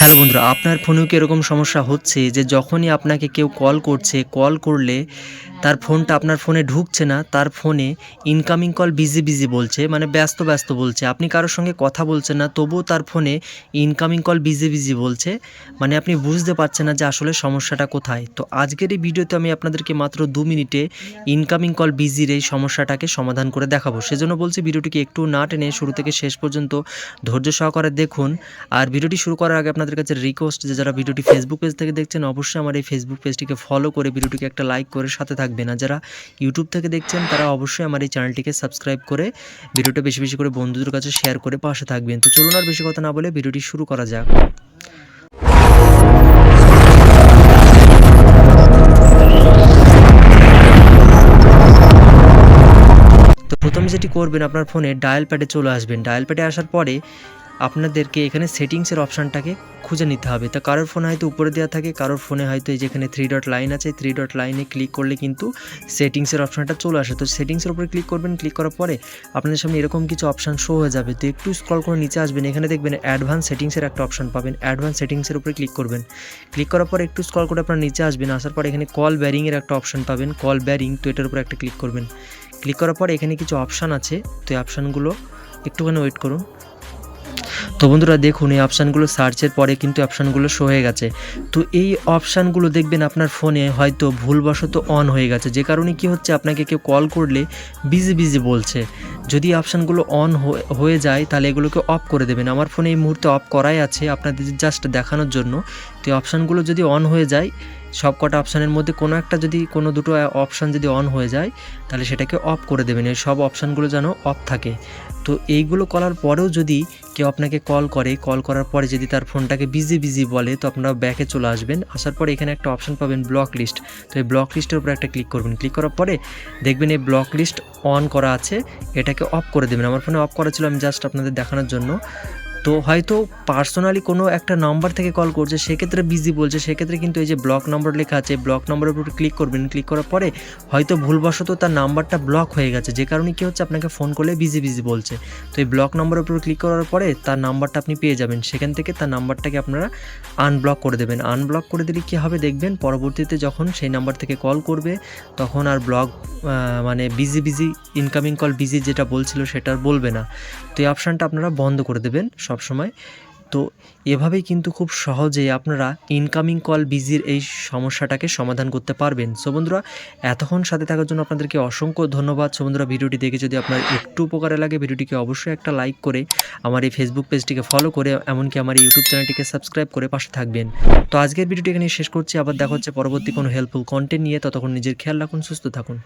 Hello বন্ধুরা, আপনার ফোনেও কি এরকম সমস্যা হচ্ছে যে যখনই আপনাকে কেউ কল করছে, কল করলে তার ফোনটা আপনার ফোনে ঢুকছে না, তার ফোনে ইনকামিং কল বিজি, বিজি বলছে, মানে ব্যস্ত, ব্যস্ত বলছে। আপনি কারো সঙ্গে কথা বলছেন না, তবুও তার ফোনে ইনকামিং কল বিজি, বিজি বলছে। মানে আপনি বুঝতে পারছেন না যে আসলে সমস্যাটা কোথায়। তো আজকের এই ভিডিওতে আমি আপনাদেরকে মাত্র 2 মিনিটে ইনকামিং কল বিজির এই সমস্যাটাকে সমাধান করে দেখাবো। সেজন্য বলছি ভিডিওটিকে একটু না টেনে শুরু থেকে শেষ পর্যন্ত ধৈর্য সহকারে দেখুন। আর ভিডিওটি শুরু করার আগে আপনাদের কাছে রিকোয়েস্ট যে যারা ভিডিওটি ফেসবুক পেজ থেকে দেখছেন অবশ্যই আমার এই ফেসবুক পেজটিকে ফলো করে ভিডিওটিকে একটা লাইক করে সাথে থাকবেন। আর যারা ইউটিউব থেকে দেখছেন তারা অবশ্যই আমার এই চ্যানেলটিকে সাবস্ক্রাইব করে ভিডিওটা বেশি বেশি করে বন্ধুদের কাছে শেয়ার করে পাশে থাকবেন। তো চলুন আর বেশি কথা না বলে ভিডিওটি শুরু করা যাক। তো প্রথমে যেটি করবেন, আপনার ফোনে ডায়াল প্যাডে চলে আসবেন। ডায়াল প্যাডে আসার পরে আপনাদেরকে এখানে সেটিংসের অপশানটাকে খুঁজে নিতে হবে। তো কারোর ফোনে হয়তো উপরে দেওয়া থাকে, কারোর ফোনে হয়তো এই যেখানে 3 ডট লাইন আছে, 3 ডট লাইনে ক্লিক করলে কিন্তু সেটিংসের অপশানটা চলে আসে। তো সেটিংসের উপরে ক্লিক করবেন। ক্লিক করার পরে আপনাদের সামনে এরকম কিছু অপশান শো হয়ে যাবে। তো একটু স্ক্রল করে নিচে আসবেন, এখানে দেখবেন অ্যাডভান্স সেটিংসের একটা অপশান পাবেন। অ্যাডভান্স সেটিংসের উপরে ক্লিক করবেন। ক্লিক করার পরে একটু স্ক্রল করে আপনার নিচে আসবেন। আসার পরে এখানে কল ব্যারিংয়ের একটা অপশান পাবেন, কল ব্যারিং। তো এটার উপরে একটা ক্লিক করবেন। ক্লিক করার পরে এখানে কিছু অপশান আছে, তো এই অপশানগুলো একটুখানি ওয়েট করুন। তো বন্ধুরা দেখুন, এই অপশানগুলো সার্চের পরে কিন্তু অপশানগুলো শো হয়ে গেছে। তো এই অপশানগুলো দেখবেন আপনার ফোনে হয়তো ভুলবশত অন হয়ে গেছে, যে কারণে কি হচ্ছে, আপনাকে কেউ কল করলে বিজি বিজি বলছে। যদি অপশানগুলো অন হয়ে যায় তাহলে এগুলোকে অফ করে দেবেন। আমার ফোনে এই মুহূর্তে অফ করাই আছে আপনাদের জাস্ট দেখানোর জন্য। তো এই অপশানগুলো যদি অন হয়ে যায়, সব কটা অপশানের মধ্যে কোনো একটা যদি কোনো দুটো অপশান যদি অন হয়ে যায় তাহলে সেটাকে অফ করে দেবেন। এই সব অপশানগুলো যেন অফ থাকে। তো এইগুলো করার পরেও যদি কেউ আপনাকে কল করে, কল করার পরে যদি তার ফোনটাকে বিজি বিজি বলে, তো আপনারা ব্যাকে চলে আসবেন। আসার পরে এখানে একটা অপশান পাবেন ব্লক লিস্ট। তো এই ব্লক লিস্টের উপরে একটা ক্লিক করবেন। ক্লিক করার পরে দেখবেন এই ব্লক লিস্ট অন করা আছে, এটাকে অফ করে দেবেন। আমার ফোনে অফ করা ছিল, আমি জাস্ট আপনাদের দেখানোর জন্য। তো হয়তো পার্সোনালি কোনো একটা নাম্বার থেকে কল করছে, সেক্ষেত্রে বিজি বলছে, সেক্ষেত্রে কিন্তু এই যে ব্লক নম্বর লেখা আছে, ব্লক নম্বরের উপর ক্লিক করবেন। ক্লিক করার পরে হয়তো ভুলবশত তার নাম্বারটা ব্লক হয়ে গেছে, যে কারণে কী হচ্ছে, আপনাকে ফোন করলে বিজি বিজি বলছে। তো এই ব্লক নম্বরের উপর ক্লিক করার পরে তার নাম্বারটা আপনি পেয়ে যাবেন। সেখান থেকে তার নাম্বারটাকে আপনারা আনব্লক করে দেবেন। আনব্লক করে দিলে কী হবে দেখবেন, পরবর্তীতে যখন সেই নাম্বার থেকে কল করবে তখন আর ব্লক মানে busy busy, incoming call busy যেটা বলছিল সেটা আর বলবে না। তো এই অপশানটা আপনারা বন্ধ করে দেবেন সবসময়। তো এভাবেই কিন্তু খুব সহজেই আপনারা ইনকামিং কল বিজির এই সমস্যাটাকে সমাধান করতে পারবেন। সো বন্ধুরা, এতক্ষণ সাথে থাকার জন্য আপনাদেরকে অসংখ্য ধন্যবাদ। সো বন্ধুরা, ভিডিওটি দেখে যদি আপনার একটু উপকারে লাগে, ভিডিওটিকে অবশ্যই একটা লাইক করে আমার এই ফেসবুক পেজটিকে ফলো করে, এমনকি আমার এই ইউটিউব চ্যানেলটিকে সাবস্ক্রাইব করে পাশে থাকবেন। তো আজকের ভিডিওটি এখানে শেষ করছি। আবার দেখা হচ্ছে পরবর্তী কোনো হেল্পফুল কন্টেন্ট নিয়ে। ততক্ষণ নিজের খেয়াল রাখুন, সুস্থ থাকুন।